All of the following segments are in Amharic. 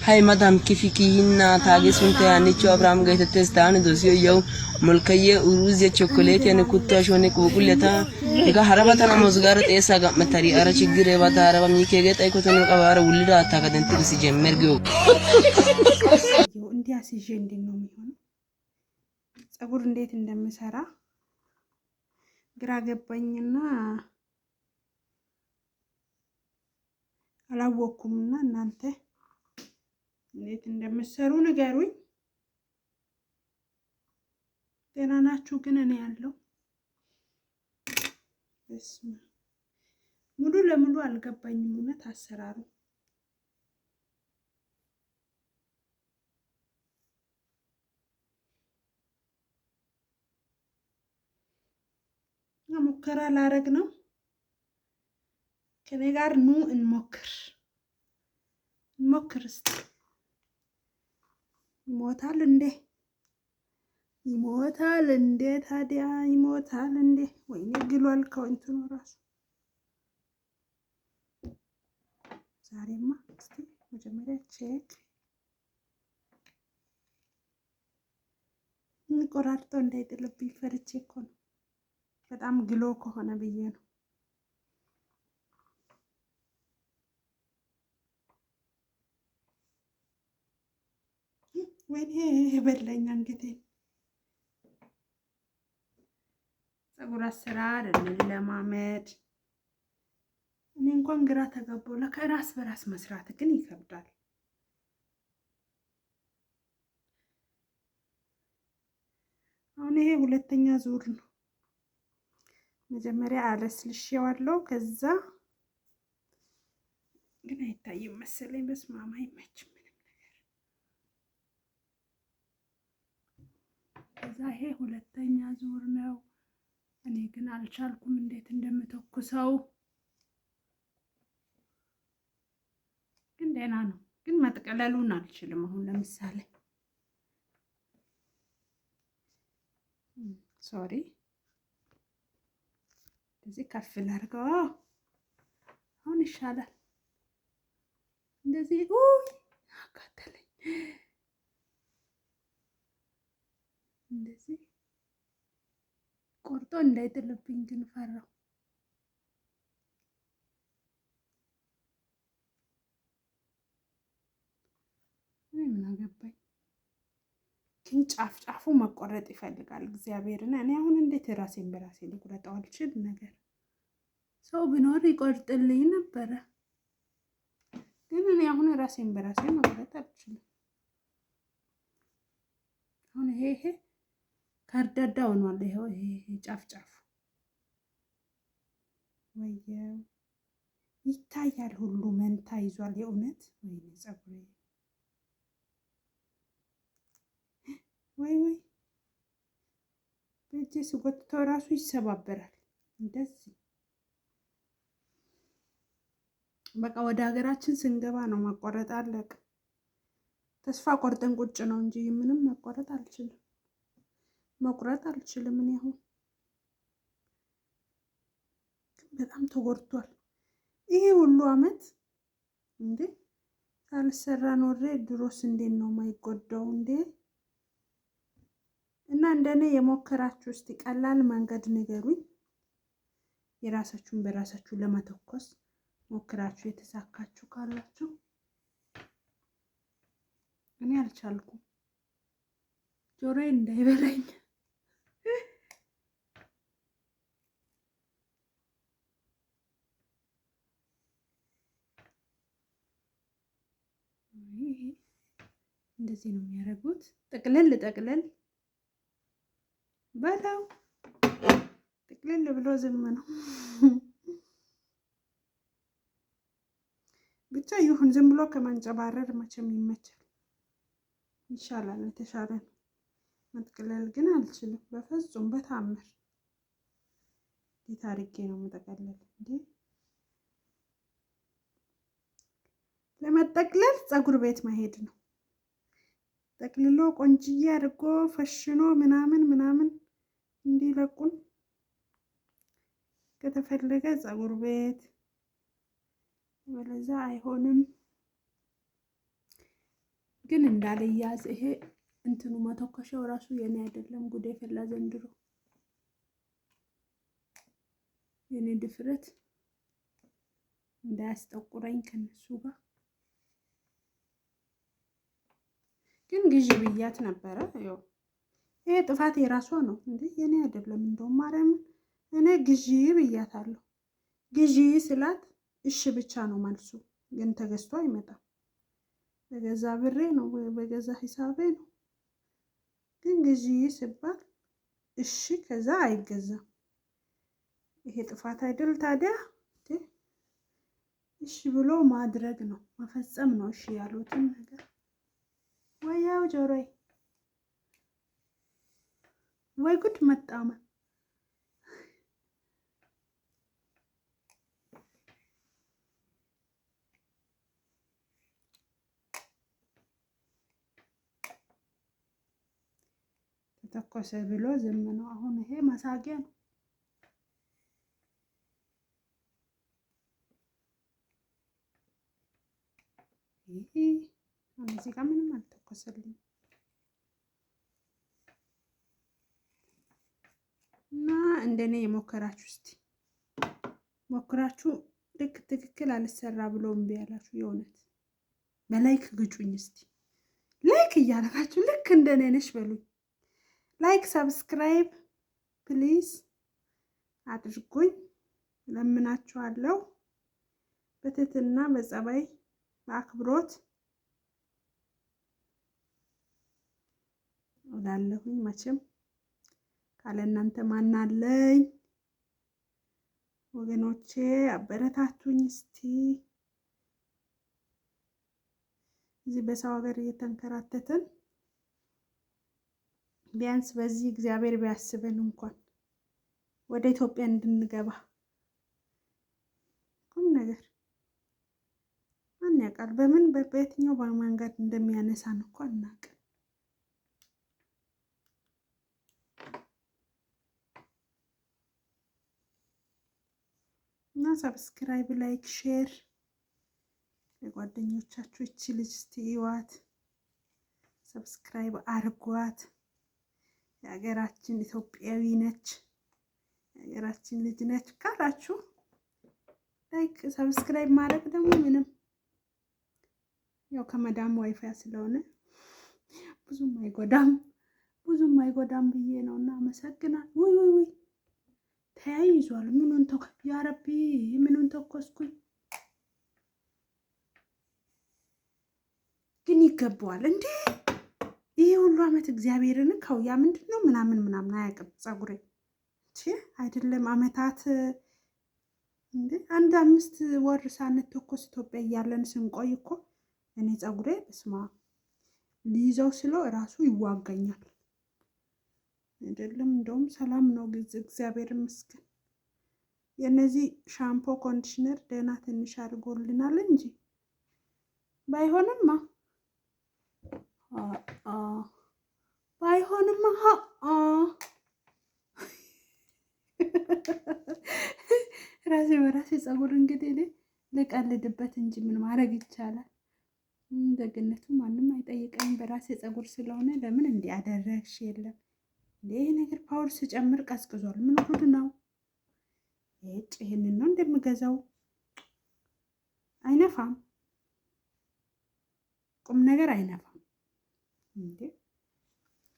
هاي مدام كيفيكينا تاجي سنت يعني شو أبرام جاي تتستان دوسيو يو ملكية أروزية شوكولاتة يعني كنت أشوفني كوكولتا إذا هربت أنا مزجرت إيه ساق متري أرى شجرة بات هرب ميكي جت أي كتنو كبار ولدا تاكدن تبصي جمر جو እንዲያ ሲጄ እንዴት ነው የሚሆነው? ፀጉር እንዴት እንደምሰራ ግራ ገባኝና አላወኩምና እናንተ እንዴት እንደምሰሩ ንገሩኝ። ደህና ናችሁ? ግን እኔ ያለው ሙሉ ለሙሉ አልገባኝም እውነት አሰራሩ። ሙከራ ላረግ ነው። ከኔ ጋር ኑ እንሞክር እስቲ። ይሞታል እንዴ ታዲያ ይሞታል እንዴ? ወይኔ ግሏል ከእንትኑ ራሱ። ዛሬማ እስቲ መጀመሪያ ቼክ ቆራርጦ እንዳይጥልብኝ ፈርቼ እኮ ነው። በጣም ግሎ ከሆነ ብዬ ነው። ወይኔ በለኛ እንግዲህ ፀጉር አሰራር ለማመድ እኔ እንኳን ግራ ተጋባው። ለከራስ በራስ መስራት ግን ይከብዳል። አሁን ይሄ ሁለተኛ ዙር ነው። መጀመሪያ አለስልሼዋለሁ። ከዛ ግን አይታይም መሰለኝ። በስማማ አይመችም ምንም ነገር። ከዛ ይሄ ሁለተኛ ዙር ነው። እኔ ግን አልቻልኩም እንዴት እንደምተኩሰው። ግን ደህና ነው። ግን መጥቀለሉን አልችልም። አሁን ለምሳሌ ሶሪ እዚህ ከፍ ላድርገው። አሁን ይሻላል። እንደዚህ አቃተለኝ። እንደዚህ ቆርጦ እንዳይጥልብኝ ግን ፈራው። ምን አገባኝ። ግን ጫፍ መቆረጥ ይፈልጋል እግዚአብሔርን። እኔ አሁን እንዴት ራሴን በራሴ ልቆረጠው አልችል ነገር። ሰው ቢኖር ይቆርጥልኝ ነበረ። ግን እኔ አሁን ራሴን በራሴ መቆረጥ አልችልም። አሁን ይሄ ካርዳዳ ሆኗል። ይሄ ጫፍ ወየው ይታያል። ሁሉ መንታ ይዟል። የእውነት ወይኔ ፀጉሬ ወይ በእጄ ስጎትተው ራሱ ይሰባበራል። እንደዚህ በቃ ወደ ሀገራችን ስንገባ ነው ማቆረጥ አለቅ። ተስፋ ቆርጠን ቁጭ ነው እንጂ ምንም መቆረጥ አልችልም። መቁረጥ አልችልም። እኔ አሁን በጣም ተጎድቷል። ይሄ ሁሉ አመት እንዴ ሳልሰራ ኖሬ ድሮስ እንዴት ነው ማይጎዳው እንዴ? እና እንደኔ የሞከራችሁ እስቲ ቀላል መንገድ ንገሩኝ። የራሳችሁን በራሳችሁ ለመተኮስ ሞክራችሁ የተሳካችሁ ካላችሁ። እኔ አልቻልኩም። ጆሮዬ እንዳይበላኝ። እንደዚህ ነው የሚያደርጉት። ጠቅለል በላው ጥቅልል ብሎ ዝም ነው። ብቻ ይሁን ዝም ብሎ ከማንጨባረር መቼም ይመቻል፣ ይሻላል፣ የተሻለ ነው። መጥቅለል ግን አልችልም በፍጹም በታምር። እንዴት አድርጌ ነው መጠቅለል እንዴ? ለመጠቅለል ፀጉር ቤት መሄድ ነው። ጠቅልሎ ቆንጅዬ አድርጎ ፈሽኖ ምናምን እንዲለቁን ከተፈለገ ፀጉር ቤት፣ ወለዛ አይሆንም። ግን እንዳልያዝ ይሄ እንትኑ መተኮሻው ራሱ የኔ አይደለም። ጉዴ ፈላ ዘንድሮ የኔ ድፍረት እንዳያስጠቁረኝ ከነሱ ጋር። ግን ግዢ ብያት ነበረ። ያው ይሄ ጥፋት የራሷ ነው እንዴ የኔ አይደለም። እንደውም ማርያም እኔ ግዢ ብያታለሁ። ግዢ ስላት እሺ ብቻ ነው መልሱ። ግን ተገዝቶ አይመጣም። በገዛ ብሬ ነው በገዛ ሂሳቤ ነው። ግን ግዢ ሲባል እሺ ከዛ አይገዛም። ይሄ ጥፋት አይደል ታዲያ? እሺ ብሎ ማድረግ ነው መፈጸም ነው። እሺ ያሉትን ነገር ወያው ጆሮዬ ወይ ጉድ መጣመ። ተተኮሰ ብሎ ዝም ነው። አሁን ይሄ ማሳጊያ ነው። ይሄ እዚህ ጋር ምንም አልተኮሰልኝም እና እንደኔ የሞከራችሁ እስቲ ሞክራችሁ ልክ ትክክል አልሰራ ብሎ እምቢ ያላችሁ የእውነት በላይክ ግጩኝ እስቲ። ላይክ እያደረጋችሁ ልክ እንደኔ ነሽ በሉኝ። ላይክ ሰብስክራይብ ፕሊዝ አድርጉኝ ለምናችኋለሁ። በትህትና በጸባይ በአክብሮት እላለሁኝ። መቼም ካለ እናንተ ማን አለኝ ወገኖቼ፣ አበረታቱኝ እስቲ። እዚህ በሰው ሀገር እየተንከራተትን ቢያንስ በዚህ እግዚአብሔር ቢያስበን እንኳን ወደ ኢትዮጵያ እንድንገባ ቁም ነገር ማን ያውቃል? በምን በየትኛው መንገድ እንደሚያነሳን እንኳን እናውቅ። እና ሰብስክራይብ፣ ላይክ፣ ሼር ለጓደኞቻችሁ እቺ ልጅ እስቲ ይዋት፣ ሰብስክራይብ አርጓት። የሀገራችን ኢትዮጵያዊ ነች፣ የሀገራችን ልጅ ነች ካላችሁ ላይክ ሰብስክራይብ ማድረግ ደግሞ ምንም ያው ከመዳም ዋይፋይ ስለሆነ ብዙም አይጎዳም ብዬ ነው። እና አመሰግናለሁ። ወይ ተያይዟል። ምኑን ያ ረቢ ምኑን ተኮስኩኝ። ግን ይገባዋል እንዴ ይሄ ሁሉ አመት እግዚአብሔርን ከውያ ምንድነው ምናምን አያውቅም ፀጉሬ አይደለም አመታት እንዴ 5 ወር ሳንተኮስ ኢትዮጵያ እያለን ስንቆይ እኮ እኔ ፀጉሬ በስማ ሊይዘው ስለው እራሱ ይዋጋኛል አይደለም። እንደውም ሰላም ነው እግዚአብሔር ይመስገን። የነዚህ ሻምፖ ኮንዲሽነር ደህና ትንሽ አድርጎልናል እንጂ ባይሆንማ ራሴ በራሴ ፀጉር እንግዲህ ልቀልድበት እንጂ ምን ማድረግ ይቻላል? ደግነቱ ማንም አይጠይቀኝም። በራሴ ፀጉር ስለሆነ ለምን እንዲያደረግሽ የለም ይሄ ነገር ፓወር ስጨምር ቀዝቅዟል። ምን ጉድ ነው? ይሄንን ነው እንደምገዛው። አይነፋም፣ ቁም ነገር አይነፋም እንዴ?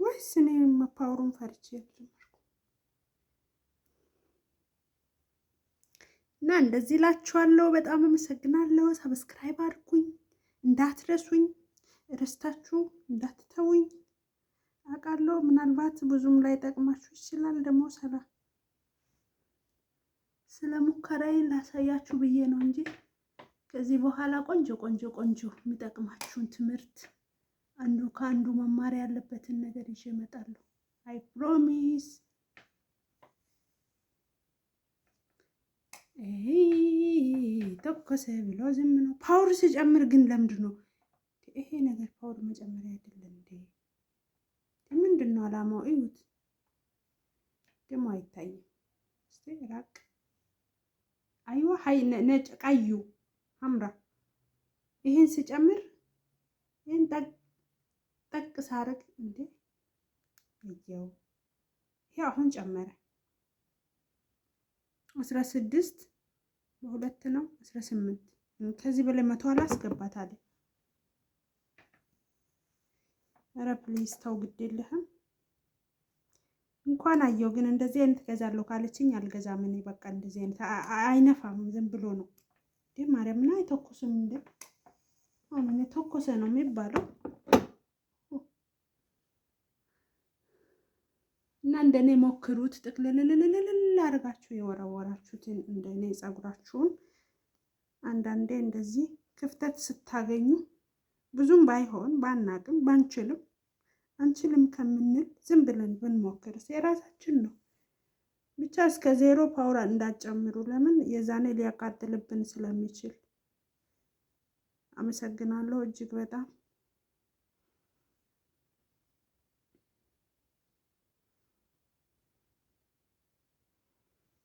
ወይስ እኔ ፓወሩን ፈርቼ ጀመርኩ? እና እንደዚህ ላችኋለሁ። በጣም አመሰግናለሁ። ሰብስክራይብ አድርጉኝ እንዳትረሱኝ፣ ረስታችሁ እንዳትተውኝ። አውቃለሁ ምናልባት ብዙም ላይ ጠቅማችሁ ይችላል። ደግሞ ስለ ሙከራዬ ላሳያችሁ ብዬ ነው እንጂ ከዚህ በኋላ ቆንጆ የሚጠቅማችሁን ትምህርት አንዱ ከአንዱ መማር ያለበትን ነገር ይዤ እመጣለሁ። አይ ፕሮሚስ። ተኮሰ ብሎ ዝም ነው። ፓወር ሲጨምር ግን ለምንድን ነው ይሄ ነገር ፓወር መጨመሪያ አይደለም እንዴ? ምንድን ነው አላማው? እዩት። ደግሞ አይታይም። እስቲ ራቅ። አይዋ ሃይ ነጭ ቀዩ ሐምራ። ይሄን ሲጨምር ይሄን ጠቅ ሳረግ እንዴ ይሄው ይሄ አሁን ጨመረ 16 በሁለት ነው 18 ከዚህ በላይ 100 አላስገባታለ። ኧረ ፕሊዝ ተው ግድ የለህም። እንኳን አየው ግን እንደዚህ አይነት ገዛለሁ ካለችኝ አልገዛም እኔ በቃ እንደዚህ አይነት አይነፋም ዝም ብሎ ነው እንዴ ማርያምና አይተኩስም እንዴ አሁን እኔ ተኮሰ ነው የሚባለው። እና እንደኔ ሞክሩት ጥቅልልልልል አድርጋችሁ የወረወራችሁትን እንደኔ ጸጉራችሁን አንዳንዴ እንደዚህ ክፍተት ስታገኙ ብዙም ባይሆን ባናቅም ባንችልም አንችልም ከምንል ዝም ብለን ብንሞክርስ የራሳችን ነው። ብቻ እስከ 0 ፓወር እንዳጨምሩ ለምን የዛኔ ሊያቃጥልብን ስለሚችል። አመሰግናለሁ እጅግ በጣም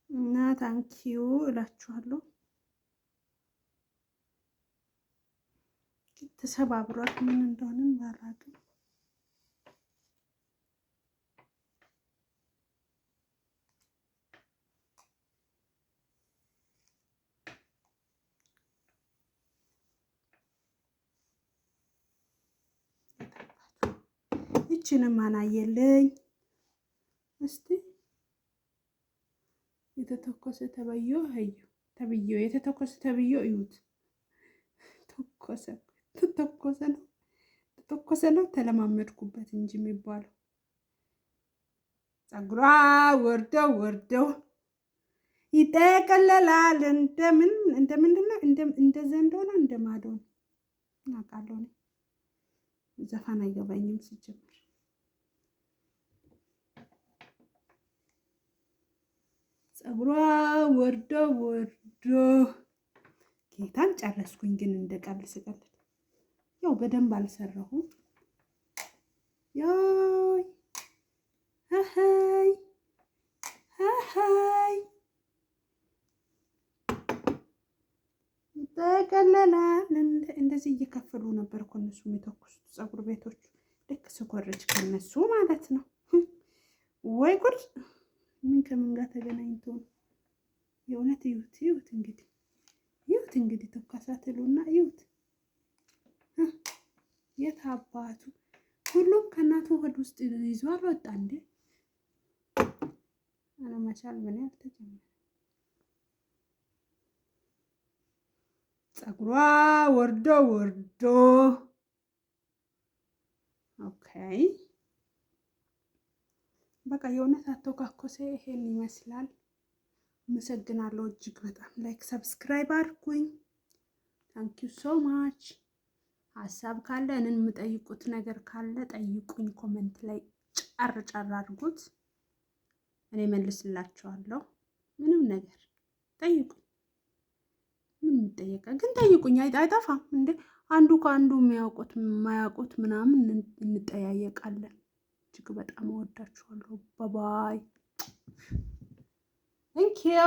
እና ታንኪዩ እላችኋለሁ። ተሰባብሯል ምን እንደሆነ ባላቅም ይችንም አናየልኝ እስቲ የተተኮሰ ተበዮ አዩ ተብዮ የተተኮሰ ተብዮ እዩት። ተተኮሰ ነው ተለማመድኩበት እንጂ የሚባለው ጸጉሯ ወርደው ይጠቀለላል እንደምንድነው እንደ ዘንዶና እንደማዶን አውቃለሁ ነው። ዘፈን አይገባኝም ሲጀምር። ጸጉሯ ወርዶ ጌታን ጨረስኩኝ። ግን እንደቀል ስቀልድ ያው በደንብ አልሰራሁም። ያይ ይጠቀለላል እንደዚህ እየከፈሉ ነበር እኮ እነሱ የሚተኩሱት ጸጉር ቤቶች። ልክ ስኮርጅ ከነሱ ማለት ነው። ወይ ጉድ! ምን ከምን ጋር ተገናኝቶ ነው? የእውነት ይዩት እንግዲህ ተኳሳትሉና ይዩት። የት አባቱ ሁሉም ከእናቱ ሆድ ውስጥ ይዟል ወጣ እንዴ! አለመቻል ምን ያልተጀመረ ጸጉሯ ወርዶ ኦኬ በቃ የእውነት አተኳኮሰ ይሄን ይመስላል። አመሰግናለሁ እጅግ በጣም ላይክ ሰብስክራይብ አድርጉኝ። ታንክ ዩ ሶ ማች። ሀሳብ ካለ እኔን የምጠይቁት ነገር ካለ ጠይቁኝ፣ ኮሜንት ላይ ጫር አድርጉት፣ እኔ መልስላችኋለሁ። ምንም ነገር ጠይቁኝ። ምን የሚጠየቀ ግን ጠይቁኝ፣ አይጠፋም እንዴ። አንዱ ከአንዱ የሚያውቁት የማያውቁት ምናምን እንጠያየቃለን። እጅግ በጣም እወዳችኋለሁ። ባባይ ቴንክ ዩ